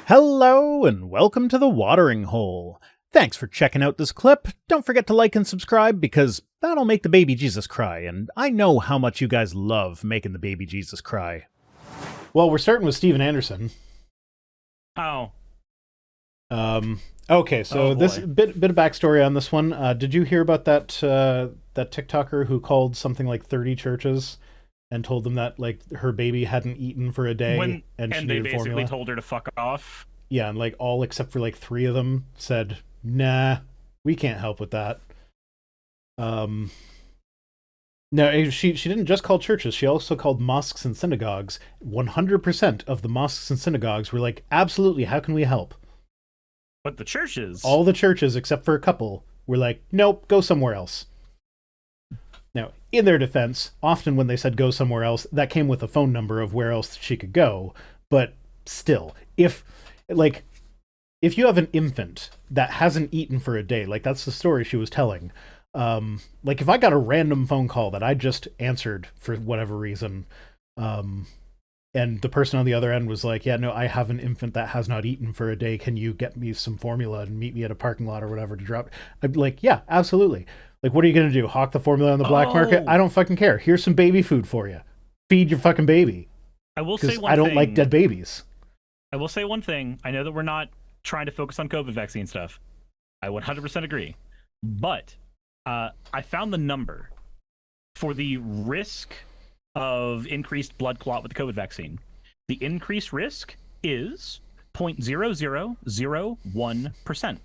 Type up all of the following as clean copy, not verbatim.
Hello and welcome to the Watering Hole. Thanks for checking out this clip. Don't forget to like and subscribe because that'll make the baby Jesus cry, and I know how much you guys love making the baby Jesus cry. Well, we're starting with Steven Anderson. Oh. Okay, so this bit of backstory on this one. Did you hear about that TikToker who called something like 30 churches and told them that like her baby hadn't eaten for a day and she they needed basically formula? told her to fuck off? Yeah, and like all except for like 3 of them said, "Nah, we can't help with that." No, she didn't just call churches. She also called mosques and synagogues. 100% of the mosques and synagogues were like, "Absolutely, how can we help?" But the churches, All the churches except for a couple were like, "Nope, go somewhere else." Now, in their defense, often when they said go somewhere else, that came with a phone number of where else she could go. But still, if you have an infant that hasn't eaten for a day, like that's the story she was telling. Like if I got a random phone call that I just answered for whatever reason, and the person on the other end was like, "Yeah, no, I have an infant that has not eaten for a day. Can you get me some formula and meet me at a parking lot or whatever to drop?" I'd be like, "Yeah, absolutely." Like, what are you going to do? Hawk the formula on the black market? I don't fucking care. Here's some baby food for you. Feed your fucking baby. I will say one I don't thing. like dead babies. I will say one thing. I know that we're not trying to focus on COVID vaccine stuff. I 100% agree. But I found the number for the risk of increased blood clot with the COVID vaccine. The increased risk is 0.0001%.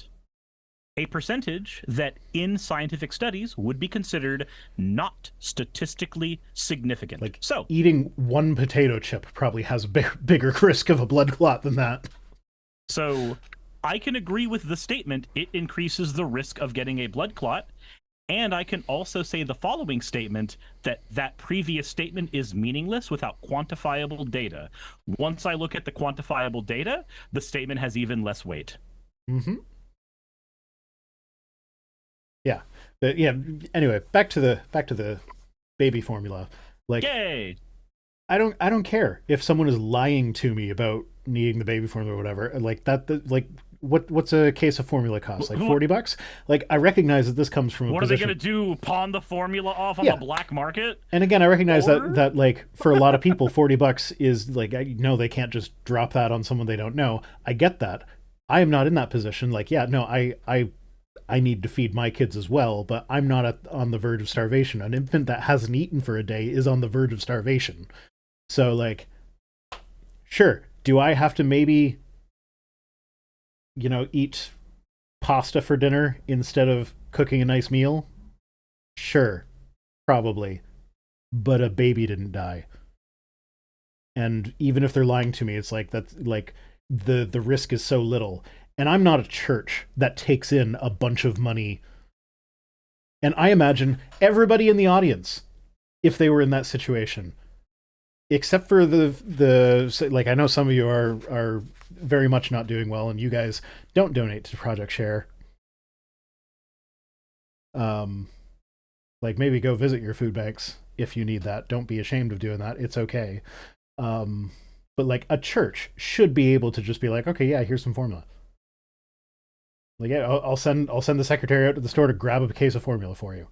A percentage that in scientific studies would be considered not statistically significant. Like, so eating one potato chip probably has a bigger risk of a blood clot than that. So I can agree with the statement, it increases the risk of getting a blood clot. And I can also say the following statement, that previous statement is meaningless without quantifiable data. Once I look at the quantifiable data, the statement has even less weight. Mm-hmm. Yeah. Anyway, back to the baby formula. Like, yay! I don't care if someone is lying to me about needing the baby formula or whatever. Like like what's a case of formula cost? Like $40? Like, I recognize that this comes from a what position. Are they going to do? Pawn the formula off on the black market? And again, I recognize that like for a lot of people, $40 is like, I know they can't just drop that on someone they don't know. I get that. I am not in that position. Like, yeah, no, I need to feed my kids as well, but I'm not on the verge of starvation. An infant that hasn't eaten for a day is on the verge of starvation. So, like, sure, do I have to maybe, eat pasta for dinner instead of cooking a nice meal? Sure, probably. But a baby didn't die. And even if they're lying to me, it's like, that's like the risk is so little. And I'm not a church that takes in a bunch of money. And I imagine everybody in the audience, if they were in that situation, except for the like, I know some of you are very much not doing well, and you guys don't donate to Project Share. Like, maybe go visit your food banks if you need that. Don't be ashamed of doing that. It's okay. But like, a church should be able to just be like, okay, yeah, here's some formula. Like, yeah, I'll send the secretary out to the store to grab a case of formula for you.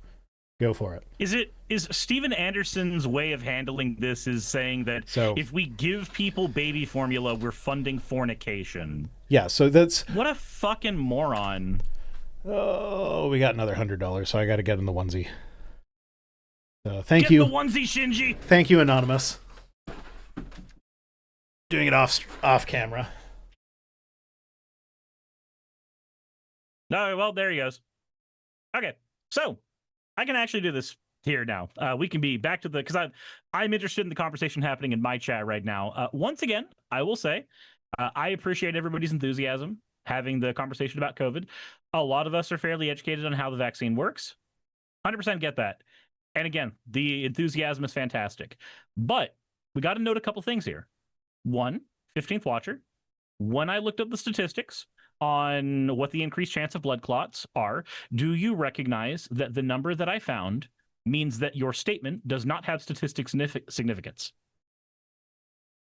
Go for it. Is Steven Anderson's way of handling this is saying that if we give people baby formula, we're funding fornication? Yeah, so that's... What a fucking moron. Oh, we got another $100, so I got to get in the onesie. Thank you. Get the onesie, Shinji. Thank you, Anonymous. Doing it off camera. No, well, there he goes. Okay, so I can actually do this here now. We can be back to because I'm interested in the conversation happening in my chat right now. Once again, I will say I appreciate everybody's enthusiasm having the conversation about COVID. A lot of us are fairly educated on how the vaccine works. 100% get that. And again, the enthusiasm is fantastic. But we got to note a couple things here. One, 15th watcher. When I looked up the statistics on what the increased chance of blood clots are, do you recognize that the number that I found means that your statement does not have statistic significance?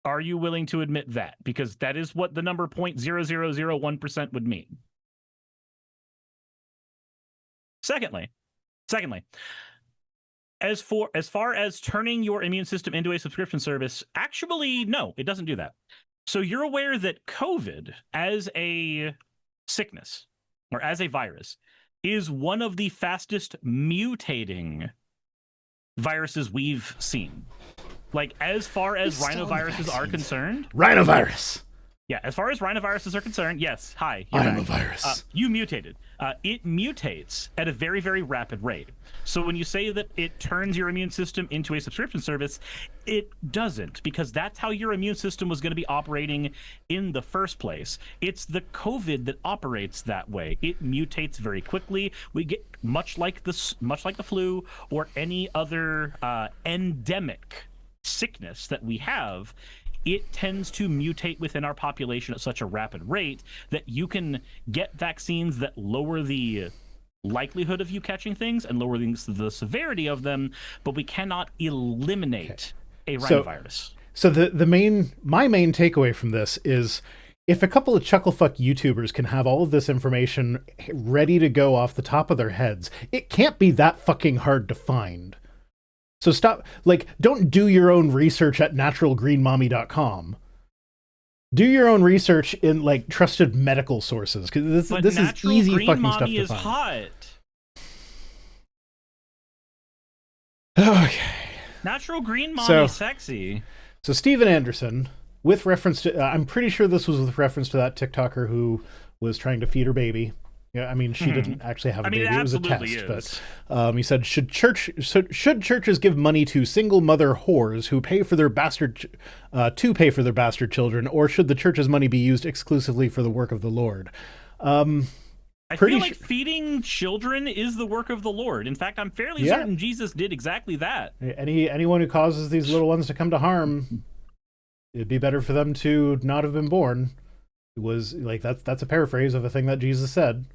Are you willing to admit that? Because that is what the number 0.0001% would mean. Secondly, as far as turning your immune system into a subscription service, actually, no, it doesn't do that. So you're aware that COVID as a sickness or as a virus is one of the fastest mutating viruses we've seen. Like, as far as rhinoviruses are concerned, Rhinovirus. Yeah, as far as rhinoviruses are concerned, yes. Hi, I'm a virus. You mutated. It mutates at a very, very rapid rate. So when you say that it turns your immune system into a subscription service, it doesn't, because that's how your immune system was going to be operating in the first place. It's the COVID that operates that way. It mutates very quickly. We get much like the flu or any other endemic sickness that we have. It tends to mutate within our population at such a rapid rate that you can get vaccines that lower the likelihood of you catching things and lower the severity of them, but we cannot eliminate a rhinovirus. So my main takeaway from this is, if a couple of chucklefuck YouTubers can have all of this information ready to go off the top of their heads, it can't be that fucking hard to find. So stop, don't do your own research at naturalgreenmommy.com. Do your own research in, trusted medical sources, because this is easy fucking stuff to find. Natural Green Mommy is hot. Okay. Natural Green Mommy sexy. So Steven Anderson, with reference to, I'm pretty sure this was with reference to that TikToker who was trying to feed her baby. Yeah, I mean, she didn't actually have a baby. It was a test. But he said, should churches give money to single mother whores who pay for their bastard children, or should the church's money be used exclusively for the work of the Lord? I feel like feeding children is the work of the Lord. In fact, I'm fairly certain Jesus did exactly that. Anyone who causes these little ones to come to harm, it'd be better for them to not have been born. It was that's a paraphrase of a thing that Jesus said.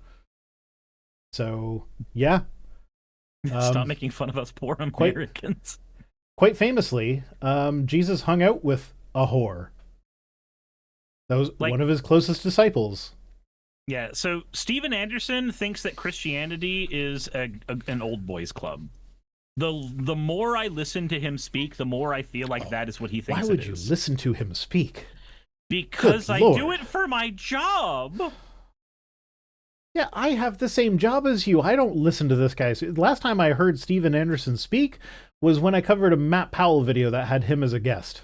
So, yeah. Stop making fun of us poor Americans. Quite famously, Jesus hung out with a whore. That was one of his closest disciples. Yeah, so Steven Anderson thinks that Christianity is an old boys club. The more I listen to him speak, the more I feel like that is what he thinks it is. Why would you listen to him speak? Because I do it for my job. Yeah, I have the same job as you. I don't listen to this guy. Last time I heard Steven Anderson speak was when I covered a Matt Powell video that had him as a guest.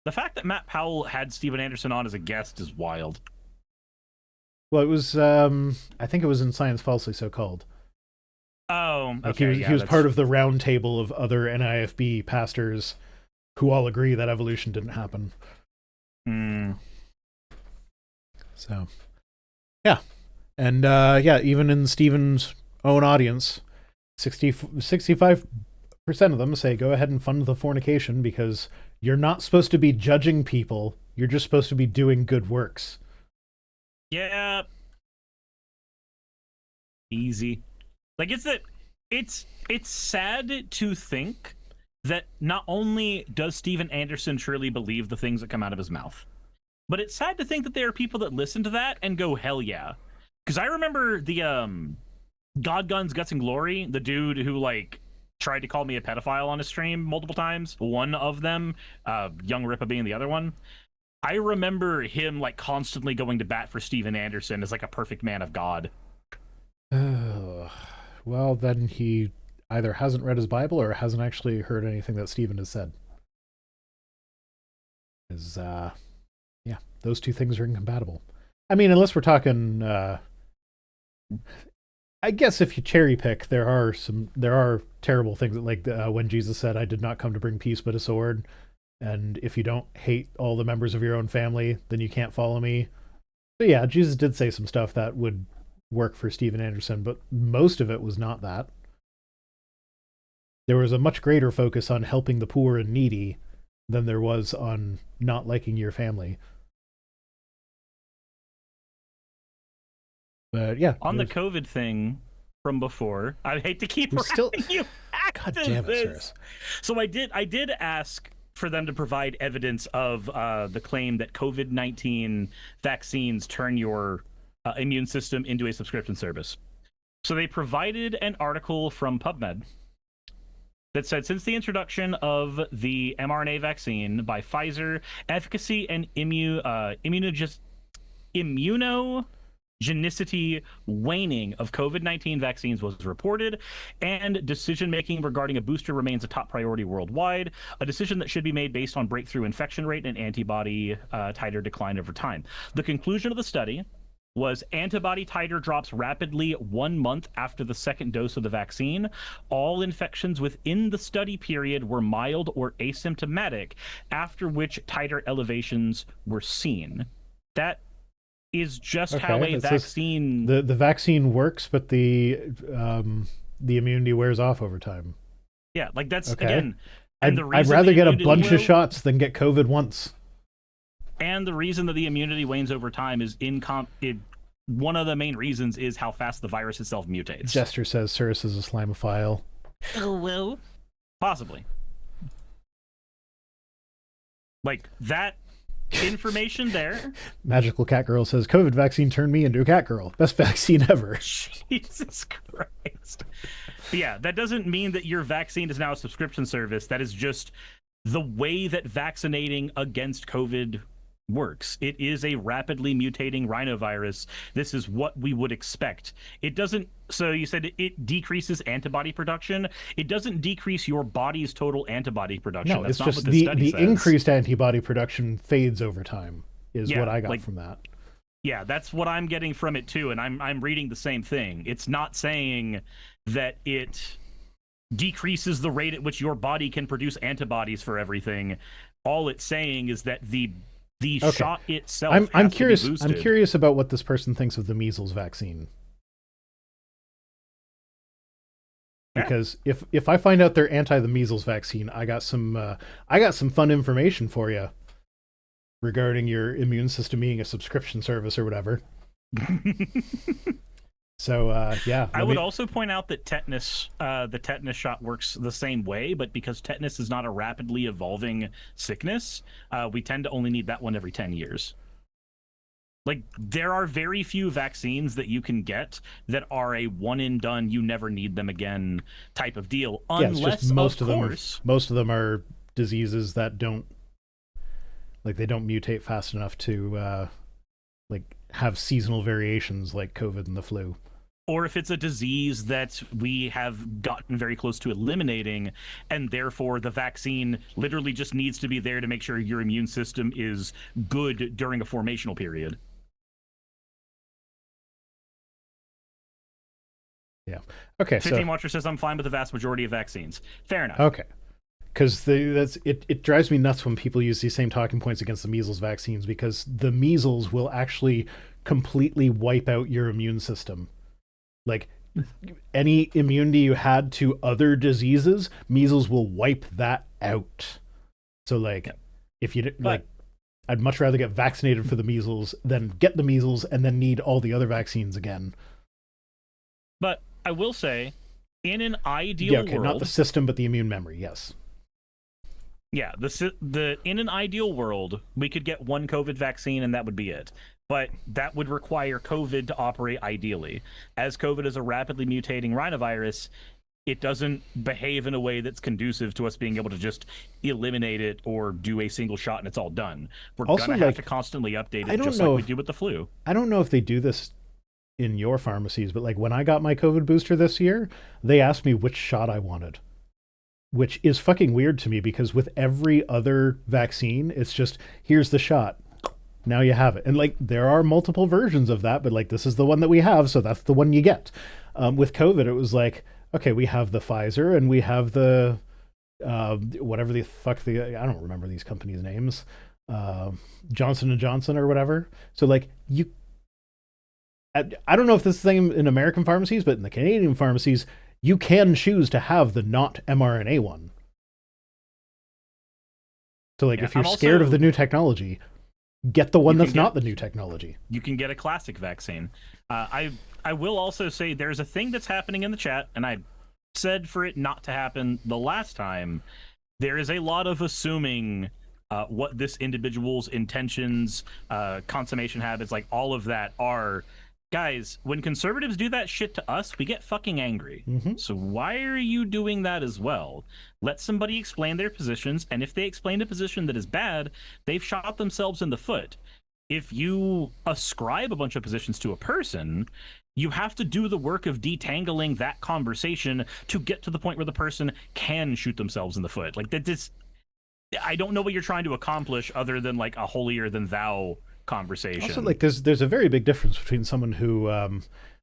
The fact that Matt Powell had Steven Anderson on as a guest is wild. Well, it was, I think it was in Science Falsely So Called. Oh, okay. He was part of the round table of other NIFB pastors who all agree that evolution didn't happen. So, yeah. And, even in Steven's own audience, 65% of them say go ahead and fund the fornication because you're not supposed to be judging people. You're just supposed to be doing good works. Yeah. Easy. It's sad to think that not only does Steven Anderson truly believe the things that come out of his mouth, but it's sad to think that there are people that listen to that and go, hell yeah. Because I remember the God, Guns, Guts, and Glory, the dude who tried to call me a pedophile on his stream multiple times. One of them, Young Ripa being the other one. I remember him constantly going to bat for Steven Anderson as a perfect man of God. Well, then he either hasn't read his Bible or hasn't actually heard anything that Steven has said. Because, those two things are incompatible. I mean, unless we're talking, I guess if you cherry pick, there are terrible things when Jesus said, "I did not come to bring peace but a sword." And if you don't hate all the members of your own family, then you can't follow me. But yeah, Jesus did say some stuff that would work for Steven Anderson, but most of it was not that. There was a much greater focus on helping the poor and needy than there was on not liking your family. But yeah. On the COVID thing from before, I hate to keep you back God to damn it, this. Cyrus. So I did ask for them to provide evidence of the claim that COVID-19 vaccines turn your immune system into a subscription service. So they provided an article from PubMed that said, since the introduction of the mRNA vaccine by Pfizer, efficacy and immunogenicity waning of COVID-19 vaccines was reported, and decision-making regarding a booster remains a top priority worldwide, a decision that should be made based on breakthrough infection rate and antibody titer decline over time. The conclusion of the study was antibody titer drops rapidly 1 month after the second dose of the vaccine. All infections within the study period were mild or asymptomatic, after which titer elevations were seen. That is just how a vaccine... The vaccine works, but the immunity wears off over time. Yeah, like that's, again... I'd rather get a bunch of shots than get COVID once. And the reason that the immunity wanes over time is one of the main reasons is how fast the virus itself mutates. Jester says Cirrus is a slimophile. Oh, well. Possibly. Like, that information there. Magical Cat Girl says, COVID vaccine turned me into a cat girl. Best vaccine ever. Jesus Christ. But yeah, that doesn't mean that your vaccine is now a subscription service. That is just the way that vaccinating against COVID works. It is a rapidly mutating rhinovirus. This is what we would expect. It doesn't, so you said it decreases antibody production. It doesn't decrease your body's total antibody production. No, that's it's not just what this study the says. increased antibody production fades over time, is what I got from that. Yeah, that's what I'm getting from it too, and I'm reading the same thing. It's not saying that it decreases the rate at which your body can produce antibodies for everything. All it's saying is that the shot itself I'm curious. To be boosted. I'm curious about what this person thinks of the measles vaccine. Because if I find out they're anti the measles vaccine, I got some fun information for you regarding your immune system being a subscription service or whatever. So yeah, I would also point out that tetanus, the tetanus shot works the same way, but because tetanus is not a rapidly evolving sickness, we tend to only need that one every 10 years. Like, there are very few vaccines that you can get that are a one and done, you never need them again type of deal. Unless, most of them are diseases that don't mutate fast enough to have seasonal variations like COVID and the flu. Or if it's a disease that we have gotten very close to eliminating, and therefore the vaccine literally just needs to be there to make sure your immune system is good during a formational period. Yeah. Okay. 15 Watcher says, I'm fine with the vast majority of vaccines. Fair enough. Okay. Because it drives me nuts when people use these same talking points against the measles vaccines, because the measles will actually completely wipe out your immune system. Like, any immunity you had to other diseases, measles will wipe that out. So if you I'd much rather get vaccinated for the measles than get the measles and then need all the other vaccines again. But I will say, in an ideal world, not the system, but the immune memory. Yes. Yeah, in an ideal world, we could get one COVID vaccine and that would be it. But that would require COVID to operate ideally. As COVID is a rapidly mutating rhinovirus, it doesn't behave in a way that's conducive to us being able to just eliminate it or do a single shot and it's all done. We're going to have to constantly update it, just like we do with the flu. I don't know if they do this in your pharmacies, but when I got my COVID booster this year, they asked me which shot I wanted. Which is fucking weird to me, because with every other vaccine, it's just, here's the shot. Now you have it. And there are multiple versions of that, but this is the one that we have, so that's the one you get. With COVID, it was okay, we have the Pfizer and we have the whatever the fuck I don't remember these companies' names, Johnson & Johnson or whatever. So I don't know if this is the same in American pharmacies, but in the Canadian pharmacies, you can choose to have the not mRNA one. So if you're scared of the new technology, get the one that's not the new technology. You can get a classic vaccine. I will also say there's a thing that's happening in the chat, and I said for it not to happen the last time, there is a lot of assuming what this individual's intentions, consummation habits, like all of that are. Guys, when conservatives do that shit to us, we get fucking angry. Mm-hmm. So why are you doing that as well? Let somebody explain their positions, and if they explain a position that is bad, they've shot themselves in the foot. If you ascribe a bunch of positions to a person, you have to do the work of detangling that conversation to get to the point where the person can shoot themselves in the foot. Like that, this, I don't know what you're trying to accomplish other than like a holier than thou conversation. Also, like there's a very big difference between someone who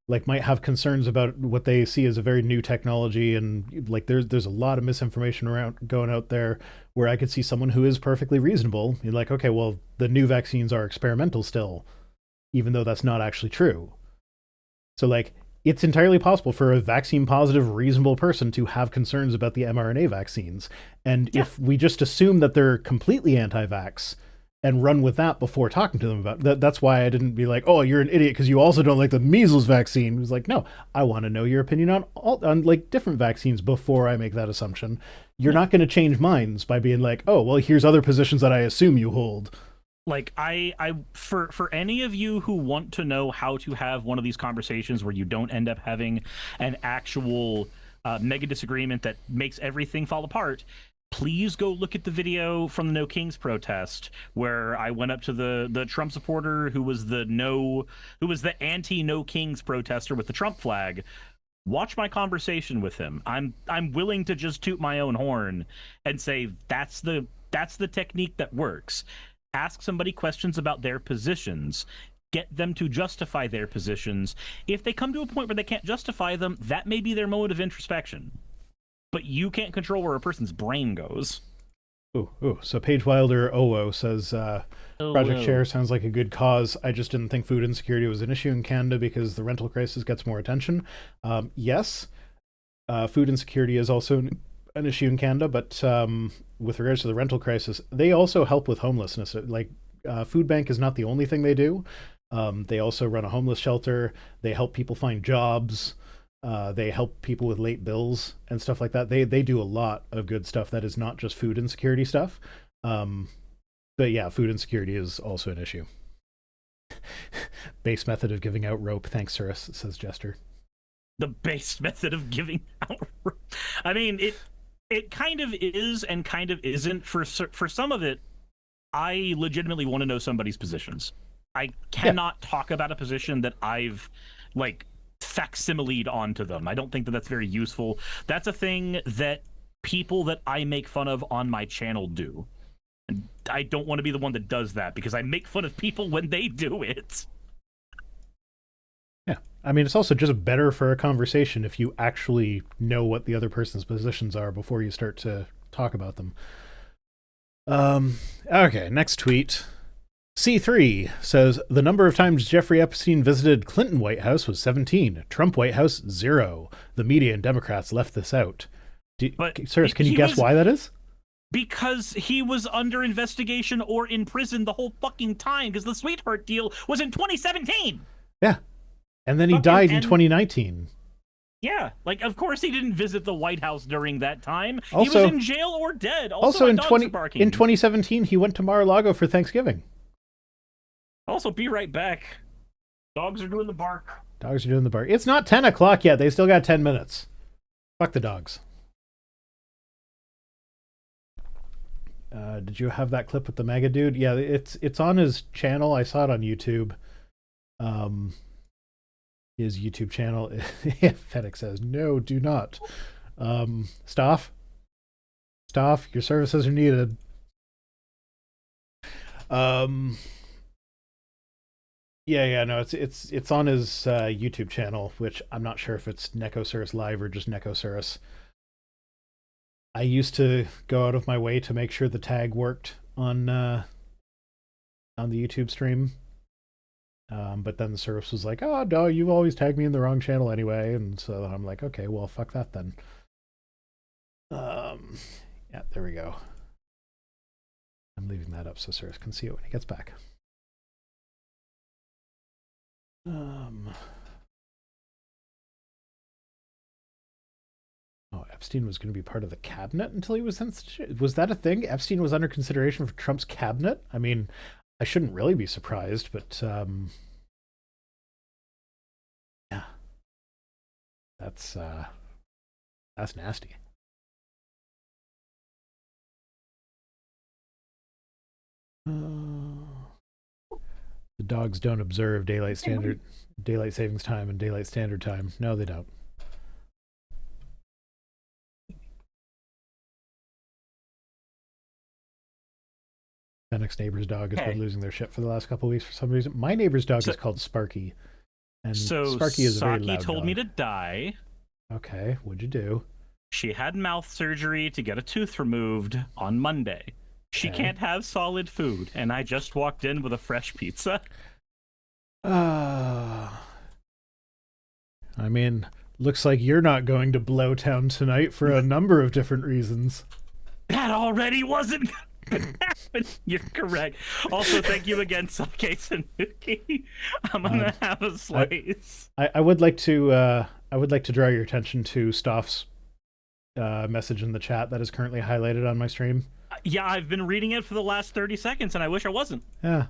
like might have concerns about what they see as a very new technology, and like there's a lot of misinformation around going out there, where I could see someone who is perfectly reasonable. You're like, okay, well, the new vaccines are experimental still, even though that's not actually true. So like it's entirely possible for a vaccine positive, reasonable person to have concerns about the mRNA vaccines. And if we just assume that they're completely anti-vax and run with that before talking to them about that, that's why I didn't be like, oh, you're an idiot because you also don't like the measles vaccine. It was like, no, I want to know your opinion on like different vaccines before I make that assumption. You're not going to change minds by being like, oh, well, here's other positions that I assume you hold. Like for any of you who want to know how to have one of these conversations where you don't end up having an actual mega disagreement that makes everything fall apart, please go look at the video from the No Kings protest where I went up to the Trump supporter who was the anti No Kings protester with the Trump flag. Watch my conversation with him. I'm willing to just toot my own horn and say that's the technique that works. Ask somebody questions about their positions, get them to justify their positions. If they come to a point where they can't justify them, that may be their moment of introspection. But you can't control where a person's brain goes. Ooh. So Paige Wilder OO says, Project Share sounds like a good cause. I just didn't think food insecurity was an issue in Canada because the rental crisis gets more attention. Yes, food insecurity is also an issue in Canada, but with regards to the rental crisis, they also help with homelessness. Like Food Bank is not the only thing they do. They also run a homeless shelter. They help people find jobs. They help people with late bills and stuff like that. They do a lot of good stuff that is not just food insecurity stuff. But yeah, food insecurity is also an issue. Base method of giving out rope. Thanks, Cirrus, says Jester. The base method of giving out rope. I mean, it kind of is and kind of isn't. For some of it, I legitimately want to know somebody's positions. I cannot talk about a position that I've like facsimiled onto them. I don't think that that's very useful. That's a thing that people that I make fun of on my channel do. And I don't want to be the one that does that because I make fun of people when they do it. Yeah. I mean, it's also just better for a conversation if you actually know what the other person's positions are before you start to talk about them. Okay, next tweet. C3 says, the number of times Jeffrey Epstein visited Clinton White House was 17. Trump White House, 0. The media and Democrats left this out. Sirs, can you guess why that is? Because he was under investigation or in prison the whole fucking time because the sweetheart deal was in 2017. Yeah. And then he died in 2019. Yeah, like of course he didn't visit the White House during that time. Also, he was in jail or dead. Also in 2017 he went to Mar-a-Lago for Thanksgiving. Also, be right back. Dogs are doing the bark. Dogs are doing the bark. It's not 10 o'clock yet. They still got 10 minutes. Fuck the dogs. Did you have that clip with the mega dude? Yeah, it's on his channel. I saw it on YouTube. His YouTube channel. FedEx says, no, do not. Staff, your services are needed. Yeah, no, it's on his YouTube channel, which I'm not sure if it's Necosaurus Live or just Necosaurus. I used to go out of my way to make sure the tag worked on the YouTube stream. But then the service was like, oh, no, you always tag me in the wrong channel anyway. And so I'm like, okay, well, fuck that then. Yeah, there we go. I'm leaving that up so Service can see it when he gets back. Oh, Epstein was going to be part of the cabinet until he was instituted. Was that a thing? Epstein was under consideration for Trump's cabinet? I mean, I shouldn't really be surprised, but yeah, that's nasty. The dogs don't observe daylight savings time and daylight standard time. No, they don't. My next neighbor's dog has been losing their shit for the last couple of weeks for some reason. My neighbor's dog is called Sparky, and Sparky is a very loud told dog. me to die. Okay, what'd you do? She had mouth surgery to get a tooth removed on Monday. She can't have solid food, and I just walked in with a fresh pizza. I mean, looks like you're not going to Blowtown tonight for a number of different reasons. That already wasn't gonna happen. You're correct. Also, thank you again, Subcase and Nuki. I'm gonna have a slice. I would like to draw your attention to Stoff's message in the chat that is currently highlighted on my stream. Yeah, I've been reading it for the last 30 seconds, and I wish I wasn't. Yeah.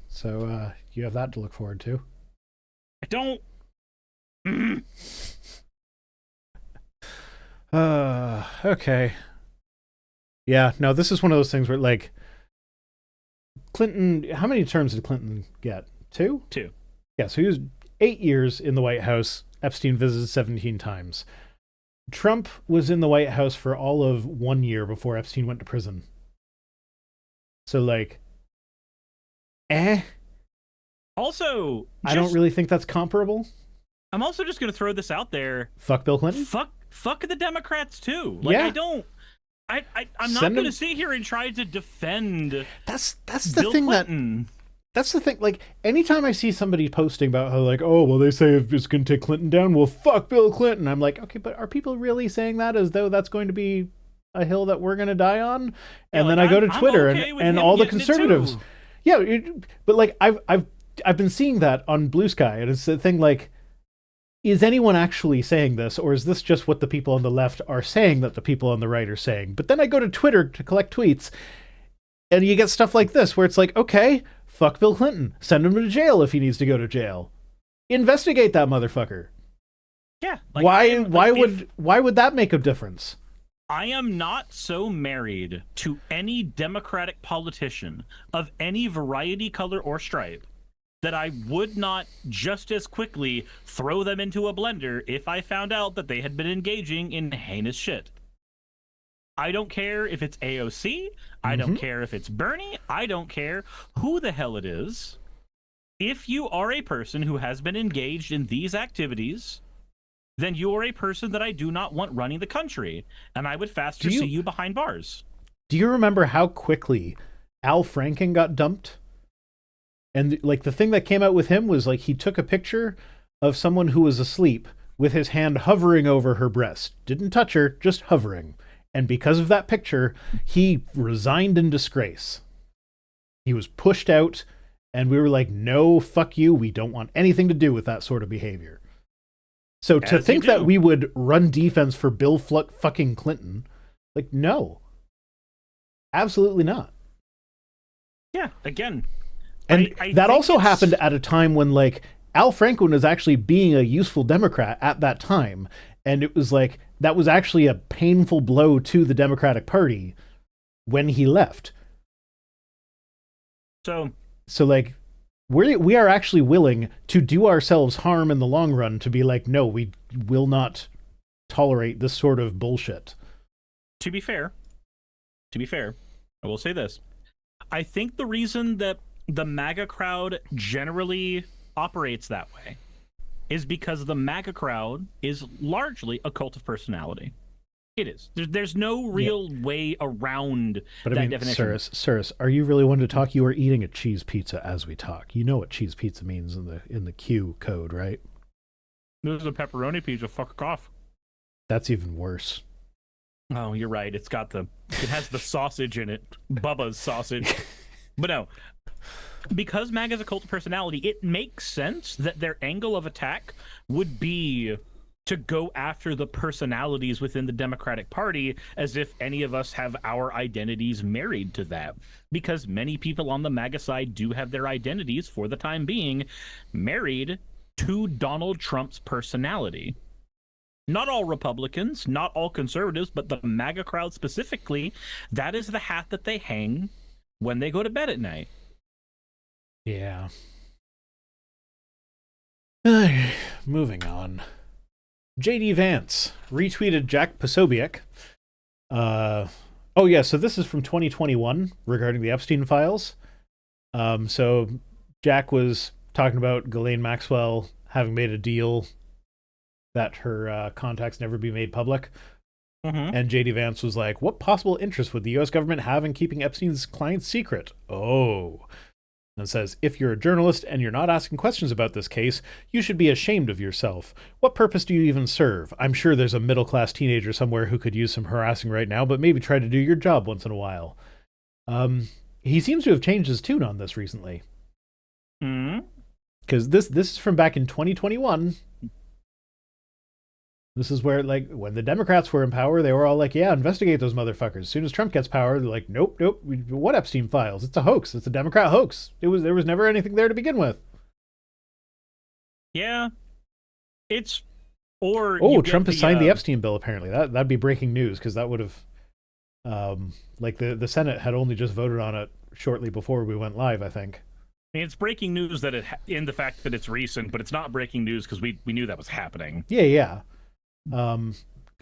So you have that to look forward to. I don't. Okay. Yeah, no, this is one of those things where, like, Clinton, how many terms did Clinton get? 2? 2. Yeah, so he was 8 years in the White House. Epstein visited 17 times. Trump was in the White House for all of 1 year before Epstein went to prison. So, like, Also, I don't really think that's comparable. I'm also just going to throw this out there. Fuck Bill Clinton? Fuck the Democrats, too. Like, yeah. I'm not going to sit here and try to defend That's the Bill thing Clinton. That's the thing. Like, anytime I see somebody posting about how, like, oh, well, they say if it's going to take Clinton down, well, fuck Bill Clinton. I'm like, okay, but are people really saying that as though that's going to be a hill that we're going to die on? And then I go to Twitter and all the conservatives. Yeah, but like I've been seeing that on Blue Sky, and it's the thing, like, is anyone actually saying this, or is this just what the people on the left are saying that the people on the right are saying? But then I go to Twitter to collect tweets, and you get stuff like this, where it's like, okay, fuck Bill Clinton. Send him to jail if he needs to go to jail. Investigate that motherfucker. Yeah. Like, why would that make a difference? I am not so married to any Democratic politician of any variety, color, or stripe that I would not just as quickly throw them into a blender if I found out that they had been engaging in heinous shit. I don't care if it's AOC. I don't care if it's Bernie. I don't care who the hell it is. If you are a person who has been engaged in these activities, then you are a person that I do not want running the country, and I would faster see you behind bars. Do you remember how quickly Al Franken got dumped? And, like, the thing that came out with him was, like, he took a picture of someone who was asleep with his hand hovering over her breast. Didn't touch her, just hovering. And because of that picture, he resigned in disgrace. He was pushed out, and we were like, no, fuck you, we don't want anything to do with that sort of behavior. So to think that we would run defense for Bill fucking Clinton, like, no. Absolutely not. Yeah, again. And that also happened at a time when, like, Al Franken was actually being a useful Democrat at that time. And it was like, that was actually a painful blow to the Democratic Party when he left. So like, we are actually willing to do ourselves harm in the long run to be like, no, we will not tolerate this sort of bullshit. To be fair, I will say this. I think the reason that the MAGA crowd generally operates that way is because the MAGA crowd is largely a cult of personality. It is. There's no real way around that definition. Cyrus, are you really one to talk? You are eating a cheese pizza as we talk. You know what cheese pizza means in the Q code, right? This is a pepperoni pizza. Fuck off. That's even worse. Oh, you're right. It has the sausage in it. Bubba's sausage. But no. Because MAGA is a cult of personality, it makes sense that their angle of attack would be to go after the personalities within the Democratic Party as if any of us have our identities married to that. Because many people on the MAGA side do have their identities, for the time being, married to Donald Trump's personality. Not all Republicans, not all conservatives, but the MAGA crowd specifically, that is the hat that they hang when they go to bed at night. Yeah. Moving on. JD Vance retweeted Jack Posobiec. Oh yeah, so this is from 2021 regarding the Epstein files. So Jack was talking about Ghislaine Maxwell having made a deal that her contacts never be made public. Mm-hmm. And JD Vance was like, what possible interest would the U.S. government have in keeping Epstein's clients secret? Oh. And says, if you're a journalist and you're not asking questions about this case, you should be ashamed of yourself. What purpose do you even serve? I'm sure there's a middle-class teenager somewhere who could use some harassing right now, but maybe try to do your job once in a while. He seems to have changed his tune on this recently. Because this is from back in 2021. This is where, like, when the Democrats were in power, they were all like, yeah, investigate those motherfuckers. As soon as Trump gets power, they're like, nope. What Epstein files? It's a hoax. It's a Democrat hoax. There was never anything there to begin with. Yeah. It's... Or Trump has signed the Epstein bill, apparently. That'd be breaking news, because that would have... like, the Senate had only just voted on it shortly before we went live, I think. I mean, it's breaking news that in the fact that it's recent, but it's not breaking news because we knew that was happening. Yeah.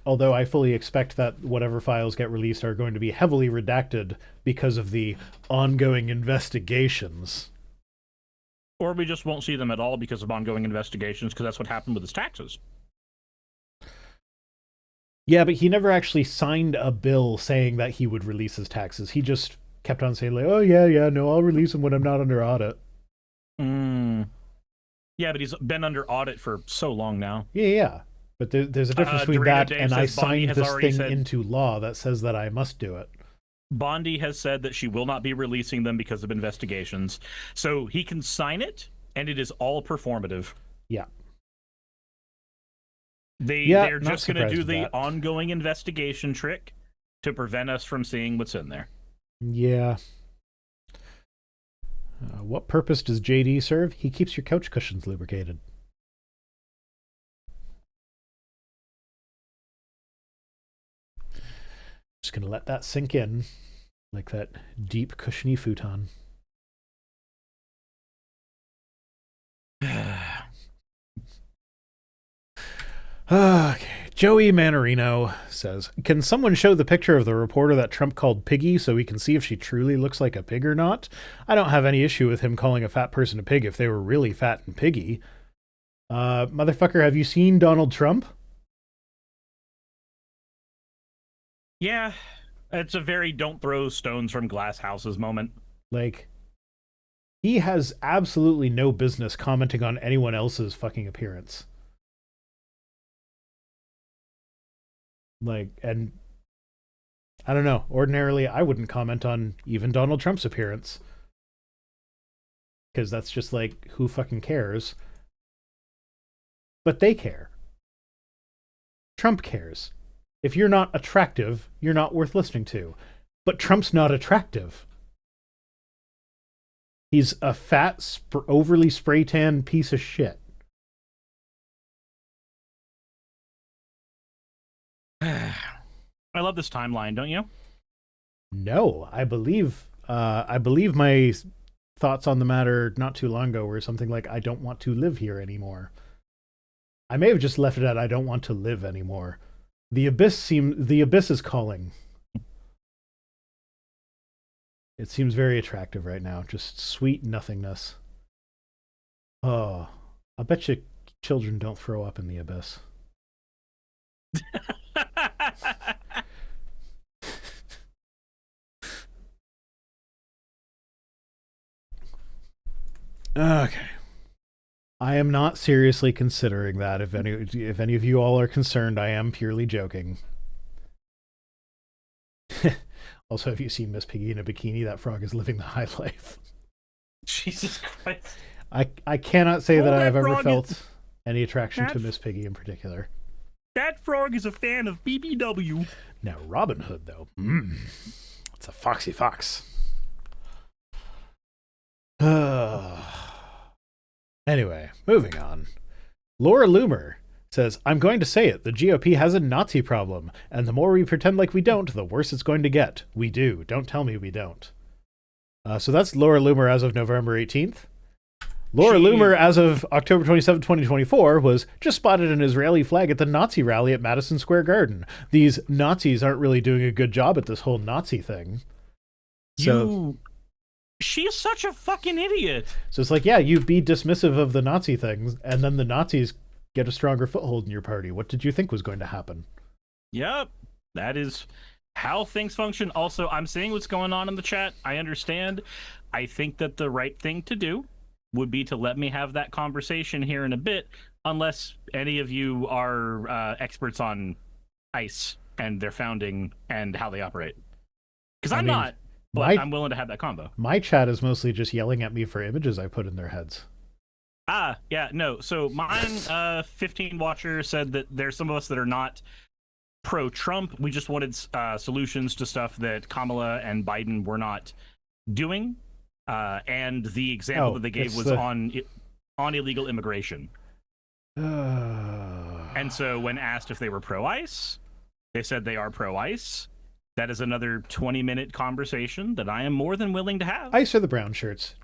Although I fully expect that whatever files get released are going to be heavily redacted because of the ongoing investigations. Or we just won't see them at all because of ongoing investigations, because that's what happened with his taxes. Yeah, but he never actually signed a bill saying that he would release his taxes. He just kept on saying, like, oh, yeah, no, I'll release them when I'm not under audit. Yeah, but he's been under audit for so long now. Yeah. But there's a difference between that and I signed this thing into law that says that I must do it. Bondi has said that she will not be releasing them because of investigations. So he can sign it, and it is all performative. Yeah. They're just going to do the ongoing investigation trick to prevent us from seeing what's in there. Yeah. What purpose does JD serve? He keeps your couch cushions lubricated. Just going to let that sink in, like that deep, cushiony futon. Okay. Joey Manarino says, can someone show the picture of the reporter that Trump called Piggy so we can see if she truly looks like a pig or not? I don't have any issue with him calling a fat person a pig if they were really fat and piggy. Motherfucker, have you seen Donald Trump? Yeah, it's a very don't throw stones from glass houses moment. Like, he has absolutely no business commenting on anyone else's fucking appearance. Like, and I don't know. Ordinarily, I wouldn't comment on even Donald Trump's appearance. Because that's just like, who fucking cares? But they care. Trump cares. If you're not attractive, you're not worth listening to. But Trump's not attractive. He's a fat, overly spray-tan piece of shit. I love this timeline, don't you? No, I believe my thoughts on the matter not too long ago were something like, I don't want to live here anymore. I may have just left it at I don't want to live anymore. The abyss is calling. It seems very attractive right now. Just sweet nothingness. Oh, I bet you children don't throw up in the abyss. Okay. I am not seriously considering that. If any of you all are concerned, I am purely joking. Also, have you seen Miss Piggy in a bikini? That frog is living the high life. Jesus Christ. I cannot say that I have ever felt any attraction to Miss Piggy in particular. That frog is a fan of BBW. Now, Robin Hood, though, it's a foxy fox. Anyway, moving on. Laura Loomer says, I'm going to say it, the GOP has a Nazi problem, and the more we pretend like we don't, the worse it's going to get. We do. Don't tell me we don't. So that's Laura Loomer as of November 18th. Laura Loomer, as of October 27, 2024, was just spotted an Israeli flag at the Nazi rally at Madison Square Garden. These Nazis aren't really doing a good job at this whole Nazi thing. She is such a fucking idiot. So it's like, yeah, you be dismissive of the Nazi things, and then the Nazis get a stronger foothold in your party. What did you think was going to happen? Yep, that is how things function. Also, I'm seeing what's going on in the chat. I understand. I think that the right thing to do would be to let me have that conversation here in a bit, unless any of you are experts on ICE and their founding and how they operate. Because I'm not. But I'm willing to have that combo. My chat is mostly just yelling at me for images I put in their heads. Yeah, no. So mine, 15 Watcher said that there's some of us that are not pro-Trump. We just wanted solutions to stuff that Kamala and Biden were not doing. And the example that they gave was on illegal immigration. And so when asked if they were pro-ICE, they said they are pro-ICE. That is another 20-minute conversation that I am more than willing to have. ICE are the brown shirts.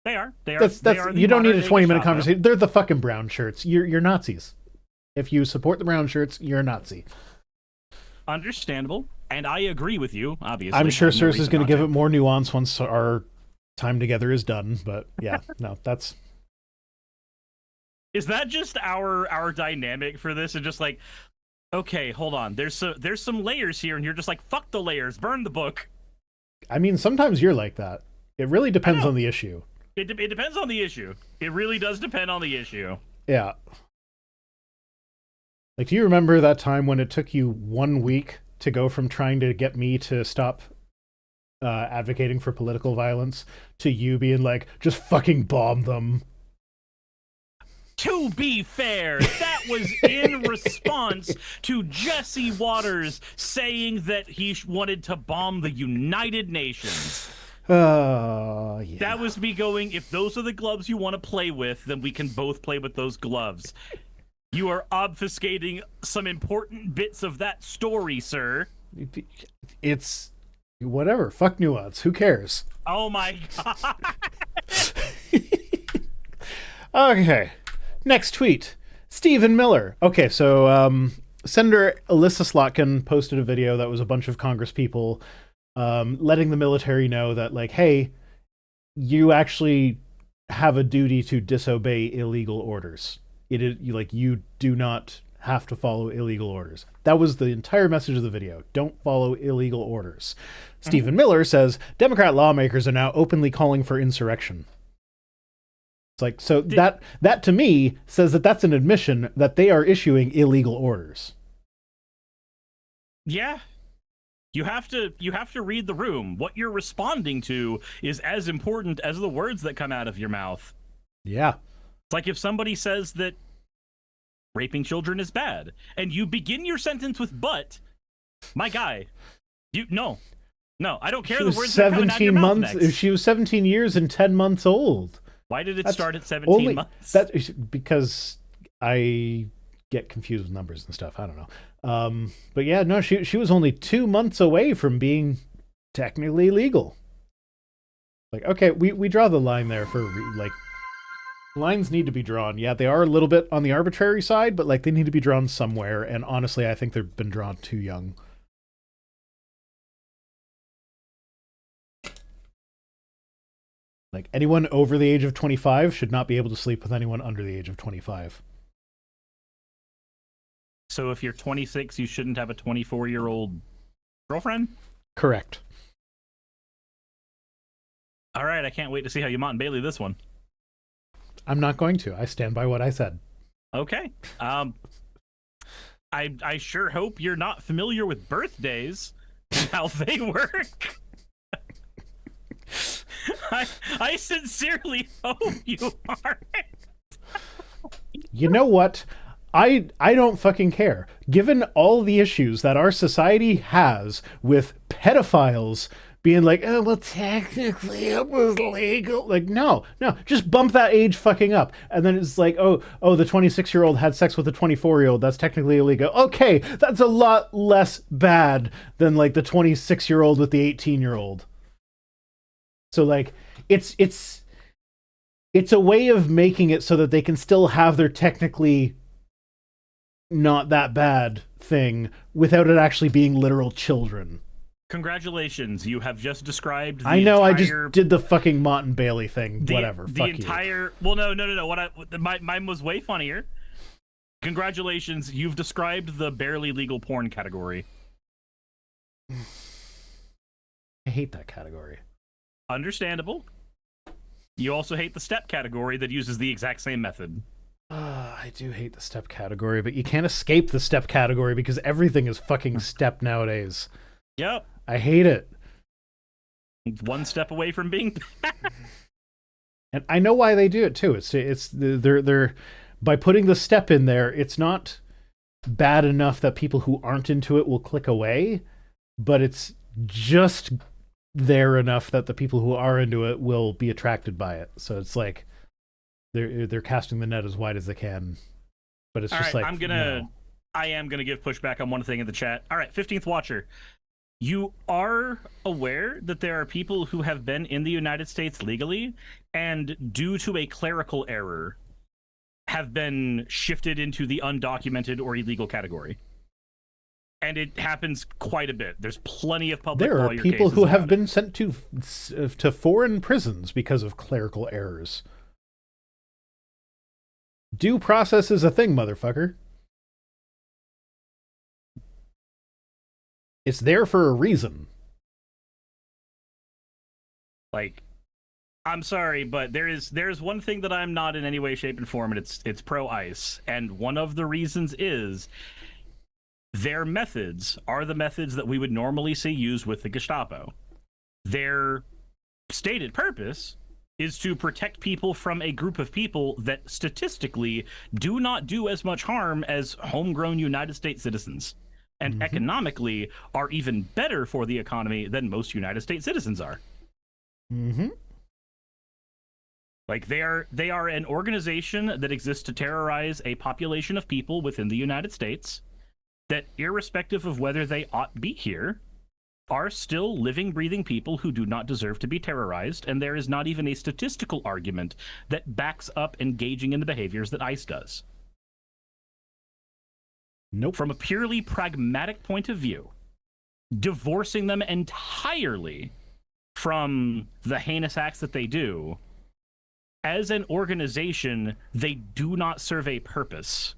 They are. You don't need a 20-minute conversation. They're the fucking brown shirts. You're Nazis. If you support the brown shirts, you're a Nazi. Understandable. And I agree with you, obviously. I'm sure Cersei is going to give it more nuance once our time together is done. But yeah, no, that's... Is that just our dynamic for this? And just like... Okay, hold on. There's some layers here, and you're just like, fuck the layers, burn the book. I mean, sometimes you're like that. It really depends on the issue. It depends on the issue. It really does depend on the issue. Yeah. Like, do you remember that time when it took you 1 week to go from trying to get me to stop advocating for political violence to you being like, just fucking bomb them? To be fair, that was in response to Jesse Waters saying that he wanted to bomb the United Nations. Yeah. That was me going, if those are the gloves you want to play with, then we can both play with those gloves. You are obfuscating some important bits of that story, sir. It's... whatever. Fuck nuance. Who cares? Oh my god. Okay. Next tweet, Stephen Miller. Okay, so Senator Alyssa Slotkin posted a video that was a bunch of Congress people letting the military know that, like, hey, you actually have a duty to disobey illegal orders. You do not have to follow illegal orders. That was the entire message of the video. Don't follow illegal orders. Stephen Miller says Democrat lawmakers are now openly calling for insurrection. It's like, so that to me says that that's an admission that they are issuing illegal orders. Yeah. You have to read the room. What you're responding to is as important as the words that come out of your mouth. Yeah. It's like if somebody says that raping children is bad, and you begin your sentence with "but," my guy, no, I don't care the words that are coming out of your mouth next. She was 17 years and 10 months old. Why did it start at 17 months? Because I get confused with numbers and stuff. I don't know. But yeah, no, she was only 2 months away from being technically legal. Like, okay, we draw the line there for, like, lines need to be drawn. Yeah, they are a little bit on the arbitrary side, but, like, they need to be drawn somewhere. And honestly, I think they've been drawn too young. Like, anyone over the age of 25 should not be able to sleep with anyone under the age of 25. So if you're 26, you shouldn't have a 24-year-old girlfriend? Correct. All right, I can't wait to see how you Mont and Bailey this one. I'm not going to. I stand by what I said. Okay. I sure hope you're not familiar with birthdays and how they work. I sincerely hope you aren't. You know what? I don't fucking care. Given all the issues that our society has with pedophiles being like, oh well, technically it was legal. Like, no, just bump that age fucking up, and then it's like, oh, the 26-year-old had sex with a 24-year-old. That's technically illegal. Okay, that's a lot less bad than like the 26-year-old with the 18-year-old. So like, it's a way of making it so that they can still have their technically not that bad thing without it actually being literal children. Congratulations, you have just described the I know, entire... I just did the fucking Mott and Bailey thing. Whatever. The Fuck entire... you. Well, no. Mine was way funnier. Congratulations, you've described the barely legal porn category. I hate that category. Understandable. You also hate the step category that uses the exact same method. I do hate the step category, but you can't escape the step category because everything is fucking step nowadays. Yep. I hate it. One step away from being... And I know why they do it too. They're by putting the step in there, it's not bad enough that people who aren't into it will click away, but it's just there enough that the people who are into it will be attracted by it. So it's like they're casting the net as wide as they can. But it's just right, like I am gonna give pushback on one thing in the chat. All right, 15th Watcher. You are aware that there are people who have been in the United States legally and due to a clerical error have been shifted into the undocumented or illegal category. And it happens quite a bit. There's plenty of public there are lawyer people cases who have about been sent to foreign prisons because of clerical errors. Due process is a thing, motherfucker. It's there for a reason. Like, I'm sorry, but there's one thing that I'm not in any way, shape, and form, and it's pro-ICE. And one of the reasons is their methods are the methods that we would normally see used with the Gestapo. Their stated purpose is to protect people from a group of people that statistically do not do as much harm as homegrown United States citizens, and economically are even better for the economy than most United States citizens are. Mm-hmm. Like, they are an organization that exists to terrorize a population of people within the United States that, irrespective of whether they ought be here, are still living, breathing people who do not deserve to be terrorized, and there is not even a statistical argument that backs up engaging in the behaviors that ICE does. Nope. From a purely pragmatic point of view, divorcing them entirely from the heinous acts that they do, as an organization, they do not serve a purpose.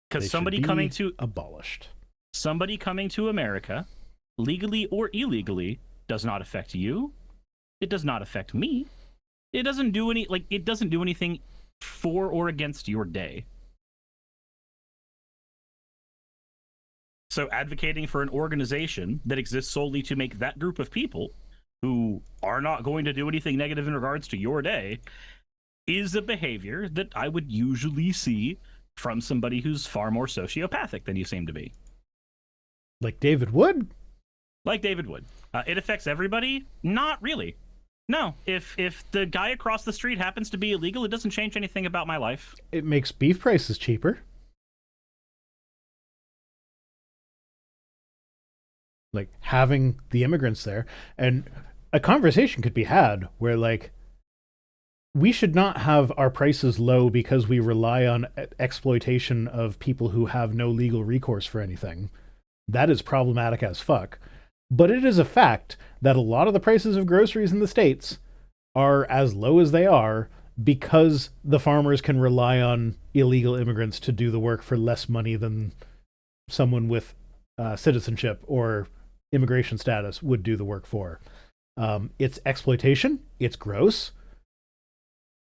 Because somebody coming to America, legally or illegally, does not affect you. It does not affect me. It doesn't do anything for or against your day. So advocating for an organization that exists solely to make that group of people who are not going to do anything negative in regards to your day is a behavior that I would usually see from somebody who's far more sociopathic than you seem to be. Like David Wood? Like David Wood. It affects everybody? Not really. No, if the guy across the street happens to be illegal, it doesn't change anything about my life. It makes beef prices cheaper. Like, having the immigrants there. And a conversation could be had where, like, we should not have our prices low because we rely on exploitation of people who have no legal recourse for anything. That is problematic as fuck. But it is a fact that a lot of the prices of groceries in the States are as low as they are because the farmers can rely on illegal immigrants to do the work for less money than someone with citizenship or immigration status would do the work for. It's exploitation. It's gross.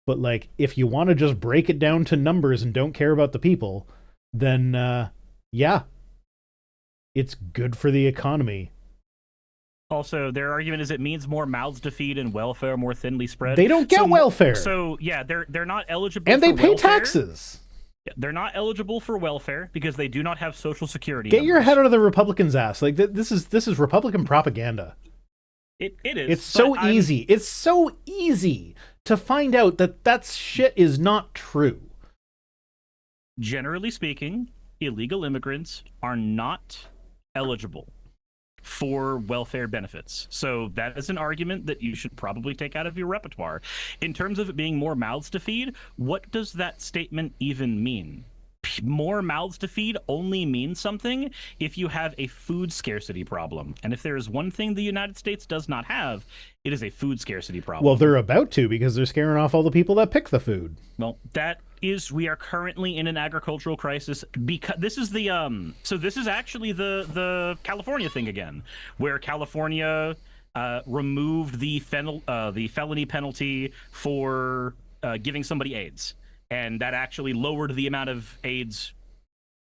But, like, if you want to just break it down to numbers and don't care about the people, then, yeah, it's good for the economy Also, their argument is it means more mouths to feed and welfare more thinly spread. They don't get welfare. So yeah, they're not eligible and for they pay welfare. taxes. They're not eligible for welfare because they do not have social security Get numbers. your head out of the Republicans' ass. Like this is Republican propaganda. It is. It's so easy. It's so easy to find out that shit is not true. Generally speaking, illegal immigrants are not eligible for welfare benefits. So that is an argument that you should probably take out of your repertoire. In terms of it being more mouths to feed, what does that statement even mean? More mouths to feed only means something if you have a food scarcity problem. And if there is one thing the United States does not have, it is a food scarcity problem. Well, they're about to, because they're scaring off all the people that pick the food. Well, we are currently in an agricultural crisis because this is this is actually the California thing again, where California removed the felony penalty for giving somebody AIDS. And that actually lowered the amount of AIDS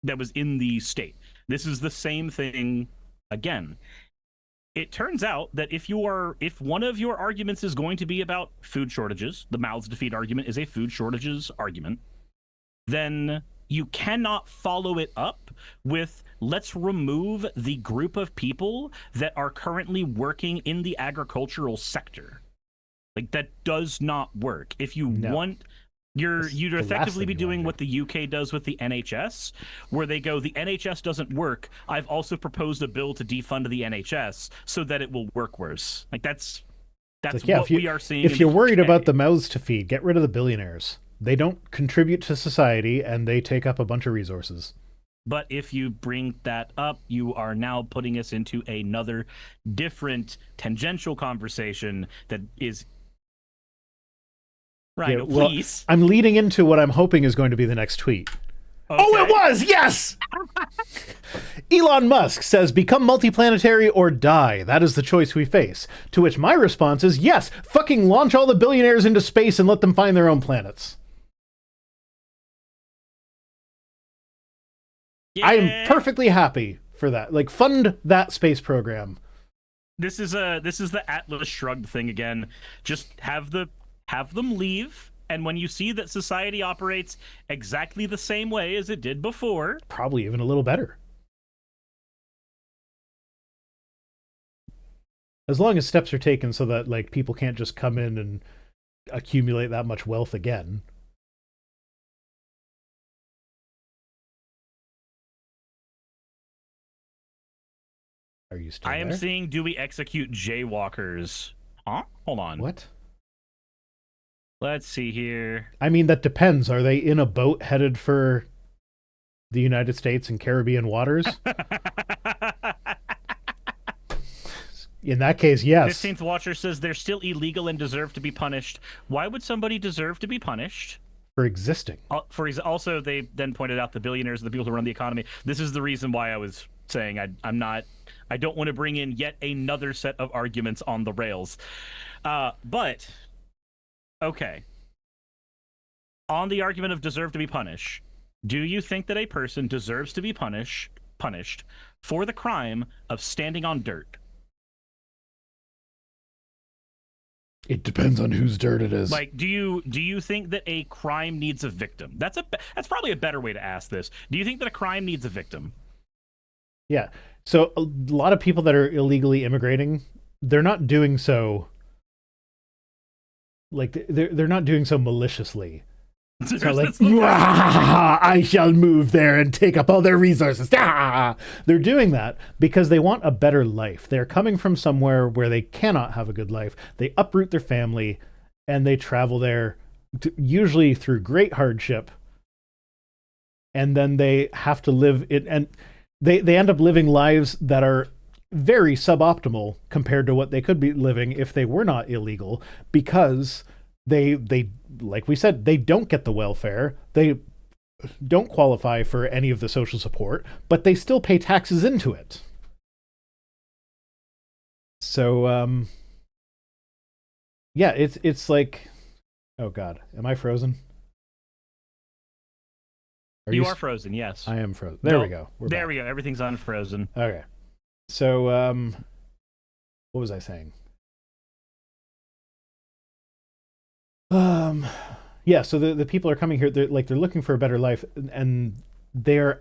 that was in the state. This is the same thing again. It turns out that if one of your arguments is going to be about food shortages, the mouths to feed argument is a food shortages argument, then you cannot follow it up with let's remove the group of people that are currently working in the agricultural sector. Like, that does not work. If you want... You'd effectively be doing what the UK does with the NHS, where they go, the NHS doesn't work. I've also proposed a bill to defund the NHS so that it will work worse. Like, that's what we are seeing. If you're worried about the mouths to feed, get rid of the billionaires. They don't contribute to society, and they take up a bunch of resources. But if you bring that up, you are now putting us into another different tangential conversation that is... Rhino, yeah, well, please. I'm leading into what I'm hoping is going to be the next tweet. Okay. Oh, it was! Yes! Elon Musk says, become multiplanetary or die. That is the choice we face. To which my response is, yes, fucking launch all the billionaires into space and let them find their own planets. Yeah. I am perfectly happy for that. Like, fund that space program. This is the Atlas Shrugged thing again. Just have them leave, and when you see that society operates exactly the same way as it did before, probably even a little better, as long as steps are taken so that, like, people can't just come in and accumulate that much wealth again. Are you still there? I am there? seeing, do we execute jaywalkers? Huh? Hold on. What? Let's see here. I mean, that depends. Are they in a boat headed for the United States and Caribbean waters? In that case, yes. 15th Watcher says they're still illegal and deserve to be punished. Why would somebody deserve to be punished? For existing. Also, they then pointed out the billionaires, the people who run the economy. This is the reason why I was saying I don't want to bring in yet another set of arguments on the rails. But... Okay. On the argument of deserve to be punished, do you think that a person deserves to be punished for the crime of standing on dirt? It depends on whose dirt it is. Like, do you think that a crime needs a victim? That's probably a better way to ask this. Do you think that a crime needs a victim? Yeah. So a lot of people that are illegally immigrating, they're not doing so... Like, they're not doing so maliciously. It's not like, I shall move there and take up all their resources. They're doing that because they want a better life. They're coming from somewhere where they cannot have a good life. They uproot their family, and they travel there, usually through great hardship. And then they have to live it, and they end up living lives that are very suboptimal compared to what they could be living if they were not illegal, because they like we said, they don't get the welfare, they don't qualify for any of the social support, but they still pay taxes into it. So yeah, it's like, oh god, am I frozen? You are frozen, yes. I am frozen. There we go. There we go. Everything's unfrozen. Okay. So what was I saying? Um, yeah. So the people are coming here. They're looking for a better life, and they're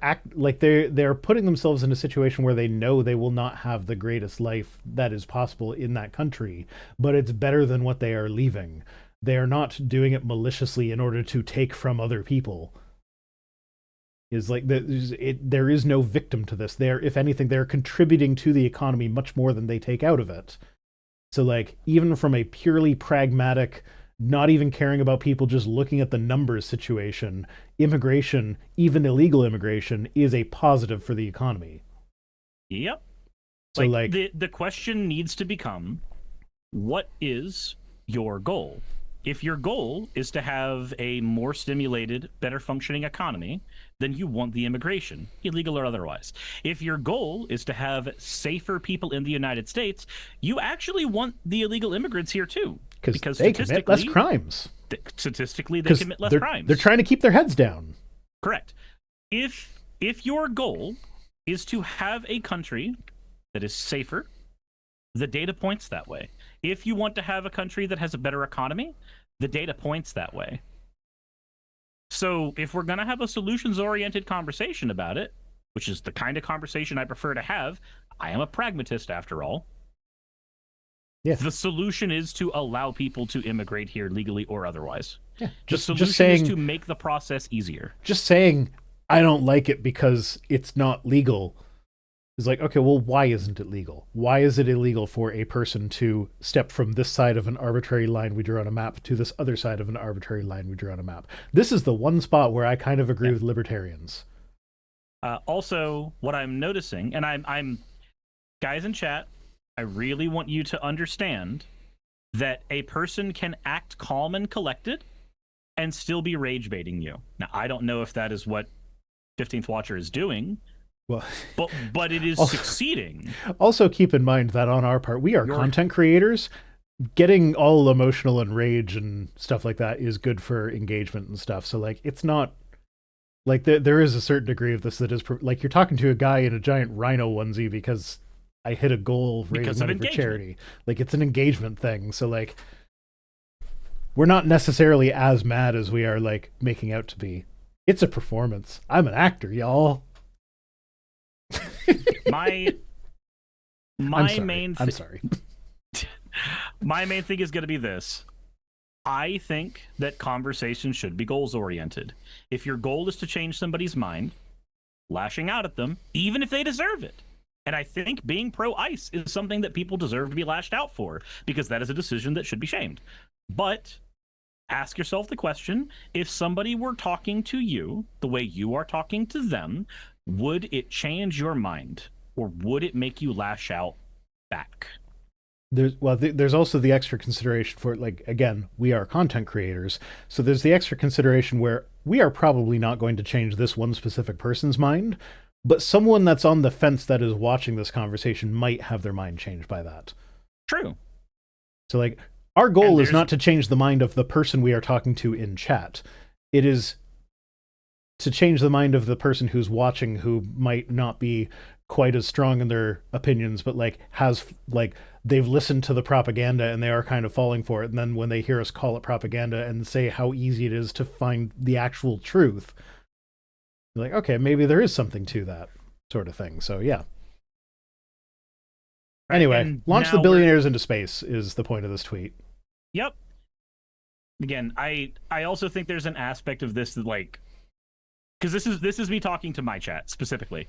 putting themselves in a situation where they know they will not have the greatest life that is possible in that country, but it's better than what they are leaving. They are not doing it maliciously in order to take from other people. Is like there is no victim to this. They're, if anything, they're contributing to the economy much more than they take out of it. So like even from a purely pragmatic, not even caring about people, just looking at the numbers situation, immigration, even illegal immigration, is a positive for the economy. Yep. So like the question needs to become, what is your goal? If your goal is to have a more stimulated, better functioning economy, then you want the immigration, illegal or otherwise. If your goal is to have safer people in the United States, you actually want the illegal immigrants here too. Because they commit less crimes. Statistically, they commit less crimes. They're trying to keep their heads down. Correct. If your goal is to have a country that is safer, the data points that way. If you want to have a country that has a better economy, the data points that way. So if we're going to have a solutions-oriented conversation about it, which is the kind of conversation I prefer to have, I am a pragmatist after all. Yeah. The solution is to allow people to immigrate here legally or otherwise. Yeah. The solution is to make the process easier. Just saying, I don't like it because it's not legal. It's like, okay, well, why isn't it legal? Why is it illegal for a person to step from this side of an arbitrary line we drew on a map to this other side of an arbitrary line we drew on a map? This is the one spot where I kind of agree with libertarians. Also, what I'm noticing, and I'm guys in chat, I really want you to understand that a person can act calm and collected and still be rage baiting you. Now, I don't know if that is what 15th Watcher is doing. Well, but it is succeeding. Also, keep in mind that on our part, we are content creators. Getting all emotional and rage and stuff like that is good for engagement and stuff. So, like, it's not like there is a certain degree of this that is like you're talking to a guy in a giant Rhino onesie because I hit a goal raising money for charity. Like, it's an engagement thing. So, like, we're not necessarily as mad as we are like making out to be. It's a performance. I'm an actor, y'all. My I'm sorry. My main thing is going to be this. I think that conversation should be goals oriented. If your goal is to change somebody's mind, lashing out at them, even if they deserve it. And I think being pro-ICE is something that people deserve to be lashed out for, because that is a decision that should be shamed. But ask yourself the question, if somebody were talking to you the way you are talking to them, would it change your mind? Or would it make you lash out back? There's also the extra consideration for, like, again, we are content creators, so there's the extra consideration where we are probably not going to change this one specific person's mind, but someone that's on the fence that is watching this conversation might have their mind changed by that. True. So, like, our goal is not to change the mind of the person we are talking to in chat. It is to change the mind of the person who's watching, who might not be quite as strong in their opinions, but they've listened to the propaganda and they are kind of falling for it. And then when they hear us call it propaganda and say how easy it is to find the actual truth, they're like, okay, maybe there is something to that sort of thing. So yeah. Anyway, launch the billionaires into space is the point of this tweet. Yep. Again, I also think there's an aspect of this that, like, because this is me talking to my chat specifically.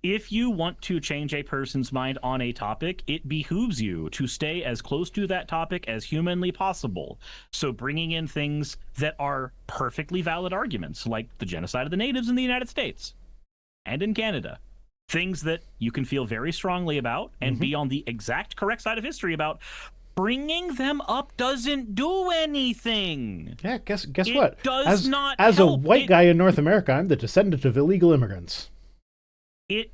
If you want to change a person's mind on a topic, it behooves you to stay as close to that topic as humanly possible. So bringing in things that are perfectly valid arguments, like the genocide of the natives in the United States and in Canada. Things that you can feel very strongly about and be on the exact correct side of history about. Bringing them up doesn't do anything. Yeah, guess what? Does not as help. A white guy in North America, I'm the descendant of illegal immigrants. It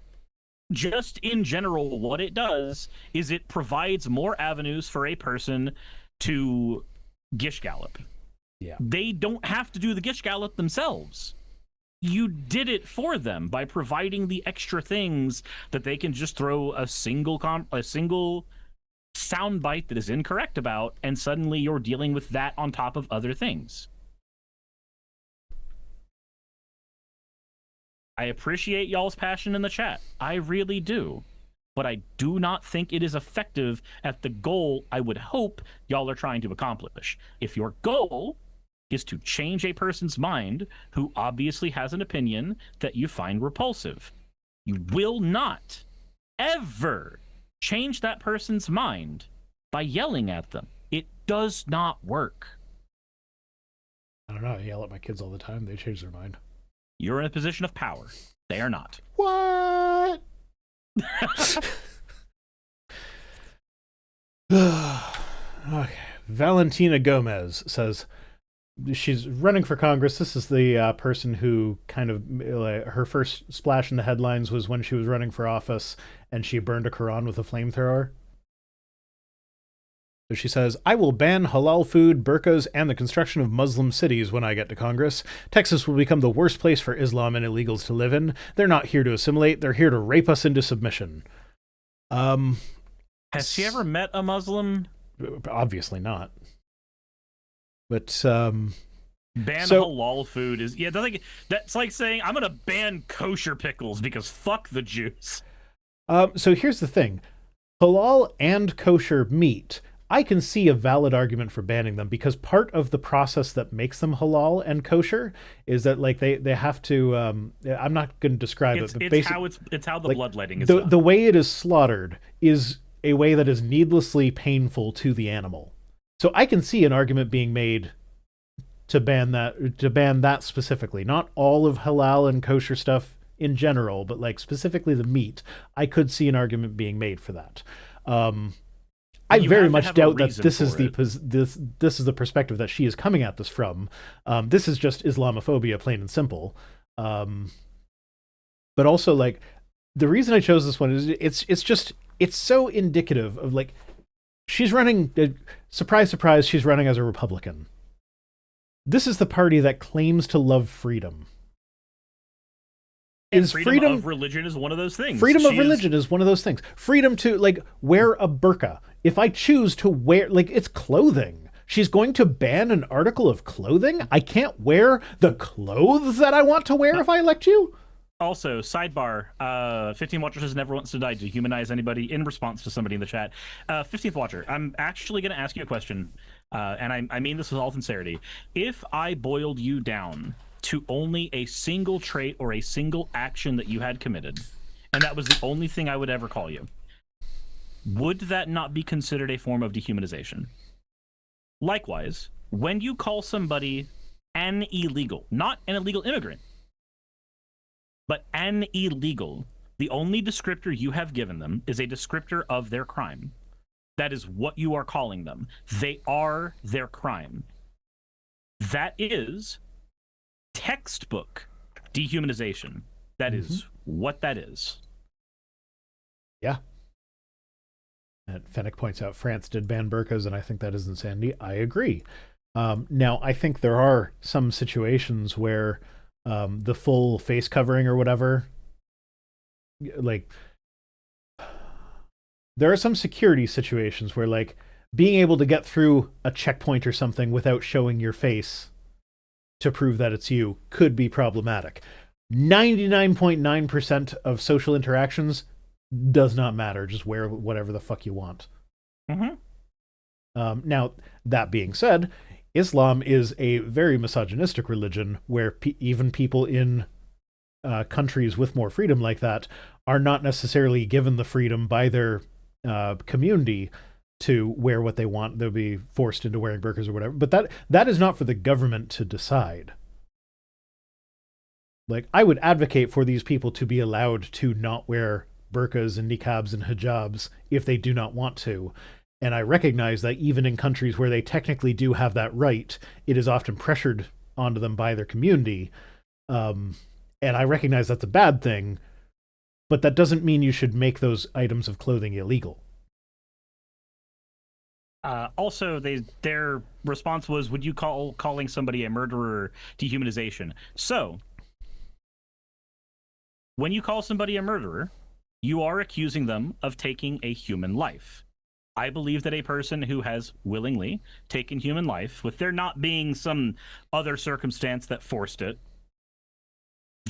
just in general, what it does is it provides more avenues for a person to gish gallop. Yeah. They don't have to do the gish gallop themselves. You did it for them by providing the extra things that they can just throw a single soundbite that is incorrect about, and suddenly you're dealing with that on top of other things. I appreciate y'all's passion in the chat. I really do. But I do not think it is effective at the goal I would hope y'all are trying to accomplish. If your goal is to change a person's mind who obviously has an opinion that you find repulsive, you will not ever change that person's mind by yelling at them. It does not work. I don't know. I yell at my kids all the time. They change their mind. You're in a position of power. They are not. What? Okay. Valentina Gomez says she's running for Congress. This is the person who kind of her first splash in the headlines was when she was running for office and she burned a Quran with a flamethrower. So she says, I will ban halal food, burqas, and the construction of Muslim cities when I get to Congress. Texas will become the worst place for Islam and illegals to live in. They're not here to assimilate. They're here to rape us into submission. Has she ever met a Muslim? Obviously not. But ban halal food is that's like saying I'm gonna ban kosher pickles because fuck the Jews. So here's the thing: halal and kosher meat, I can see a valid argument for banning them because part of the process that makes them halal and kosher is that like they have to. I'm not going to describe it, but it's how the like, bloodletting is done. The way it is slaughtered is a way that is needlessly painful to the animal. So I can see an argument being made to ban that specifically. Not all of halal and kosher stuff in general, but like specifically the meat. I could see an argument being made for that. I very much doubt that this is this is the perspective that she is coming at this from. This is just Islamophobia, plain and simple. But also, like, the reason I chose this one is it's so indicative of, like, she's running. Surprise, surprise, she's running as a Republican. This is the party that claims to love freedom. And freedom of religion is one of those things. Freedom of religion is one of those things. Freedom to, like, wear a burqa. If I choose to wear, like, it's clothing. She's going to ban an article of clothing? I can't wear the clothes that I want to wear if I elect you? Also, sidebar, 15 Watcher says never wants to die to dehumanize anybody in response to somebody in the chat. 15th Watcher, I'm actually going to ask you a question, and I mean this with all sincerity. If I boiled you down to only a single trait or a single action that you had committed, and that was the only thing I would ever call you, would that not be considered a form of dehumanization? Likewise, when you call somebody an illegal, not an illegal immigrant, but an illegal, the only descriptor you have given them is a descriptor of their crime. That is what you are calling them. They are their crime. That is textbook dehumanization. That is what that is. Yeah. And Fennec points out France did ban burqas, and I think that is insanity. I agree. Now, I think there are some situations where the full face covering or whatever, like, there are some security situations where, like, being able to get through a checkpoint or something without showing your face to prove that it's you could be problematic. 99.9% of social interactions does not matter. Just wear whatever the fuck you want. Now, that being said, Islam is a very misogynistic religion where even people in countries with more freedom like that are not necessarily given the freedom by their community to wear what they want. They'll be forced into wearing burqas or whatever. But that is not for the government to decide. Like, I would advocate for these people to be allowed to not wear burqas and niqabs and hijabs if they do not want to. And I recognize that even in countries where they technically do have that right, it is often pressured onto them by their community. And I recognize that's a bad thing, but that doesn't mean you should make those items of clothing illegal. Also, their response was, would you calling somebody a murderer dehumanization? So, when you call somebody a murderer, you are accusing them of taking a human life. I believe that a person who has willingly taken human life, with there not being some other circumstance that forced it,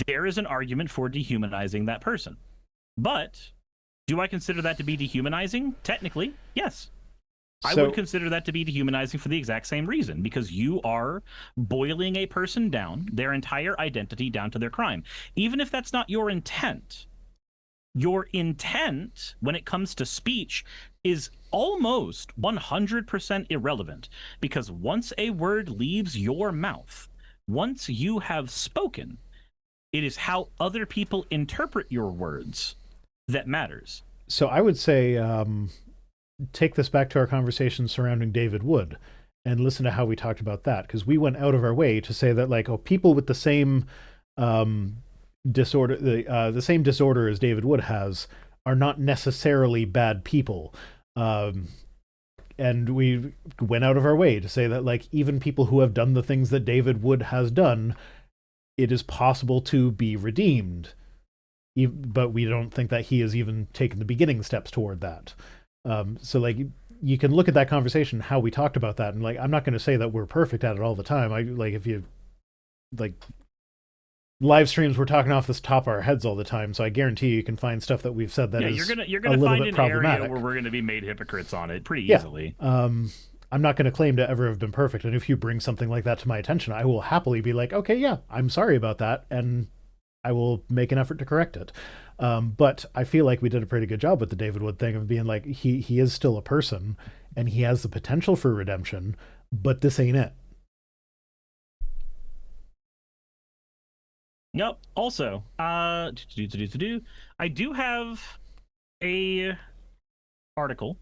there is an argument for dehumanizing that person. But do I consider that to be dehumanizing? Technically, yes. I would consider that to be dehumanizing for the exact same reason, because you are boiling a person down, their entire identity down to their crime. Even if that's not your intent when it comes to speech is almost 100% irrelevant, because once a word leaves your mouth, once you have spoken, it is how other people interpret your words that matters. So I would say take this back to our conversation surrounding David Wood and listen to how we talked about that, because we went out of our way to say that, like, people with the same disorder, the same disorder as David Wood has, are not necessarily bad people. And we went out of our way to say that, like, even people who have done the things that David Wood has done, it is possible to be redeemed. But we don't think that he has even taken the beginning steps toward that. So, like, you can look at that conversation, how we talked about that, and, like, I'm not going to say that we're perfect at it all the time. If you, like, live streams, we're talking off the top of our heads all the time, so I guarantee you can find stuff that we've said that is you're gonna find an problematic. area where we're going to be made hypocrites on it pretty easily. I'm not going to claim to ever have been perfect, and if you bring something like that to my attention, I will happily be like, okay, yeah, I'm sorry about that, and I will make an effort to correct it. But I feel like we did a pretty good job with the David Wood thing of being like, he is still a person, and he has the potential for redemption, but this ain't it. Yep. Also, I do have a article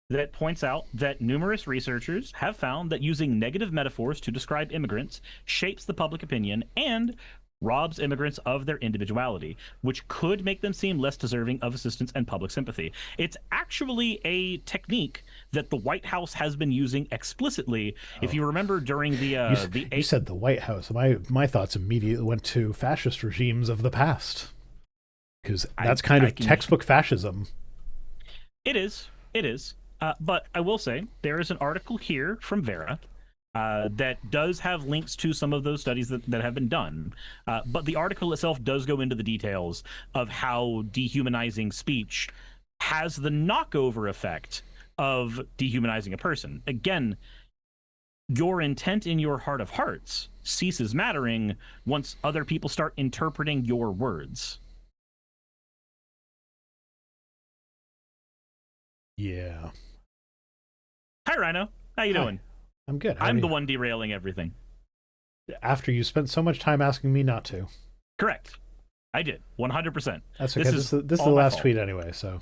that points out that numerous researchers have found that using negative metaphors to describe immigrants shapes the public opinion and robs immigrants of their individuality, which could make them seem less deserving of assistance and public sympathy. It's actually a technique that the White House has been using explicitly. If you remember during you said the White House, my thoughts immediately went to fascist regimes of the past, because that's kind of textbook fascism. It is. But I will say there is an article here from Vera that does have links to some of those studies that have been done. But the article itself does go into the details of how dehumanizing speech has the knockover effect of dehumanizing a person. Again, your intent in your heart of hearts ceases mattering once other people start interpreting your words. Yeah. Hi, Rhino. How you doing? I'm good. I'm the one derailing everything. After you spent so much time asking me not to. Correct. I did. 100%. That's okay. This is the last tweet anyway, so.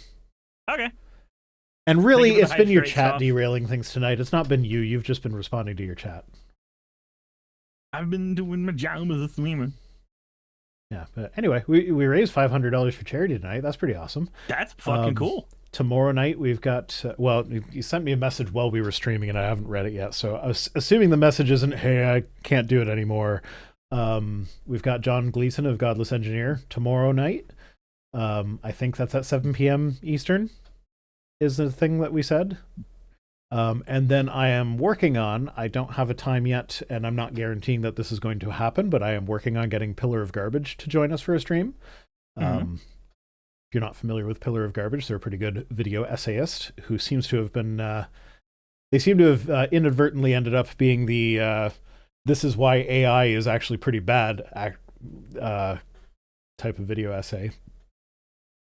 Okay. And really, it's been your chat derailing things tonight. It's not been you. You've just been responding to your chat. I've been doing my job as a streamer. Yeah, but anyway, we raised $500 for charity tonight. That's pretty awesome. That's fucking cool. Tomorrow night we've got you sent me a message while we were streaming and I haven't read it yet, so I was assuming the message isn't, hey, I can't do it anymore. We've got John Gleason of Godless Engineer tomorrow night. I think that's at 7 p.m. Eastern is the thing that we said. And then I am working on, I don't have a time yet, and I'm not guaranteeing that this is going to happen, but I am working on getting Pillar of Garbage to join us for a stream. If you're not familiar with Pillar of Garbage, they're a pretty good video essayist who seems to have been, they seem to have inadvertently ended up being the, this is why AI is actually pretty bad type of video essay.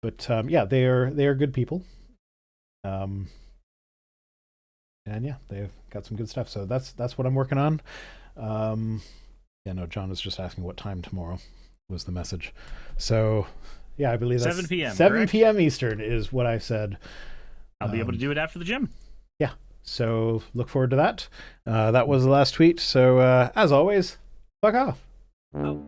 But yeah, they are good people. And yeah, they've got some good stuff. So that's what I'm working on. Yeah, no, John was just asking what time tomorrow was the message. So yeah, I believe that's 7 p.m. 7 p.m. Eastern is what I said. I'll be able to do it after the gym. Yeah. So look forward to that. That was the last tweet. So as always, fuck off. Oh.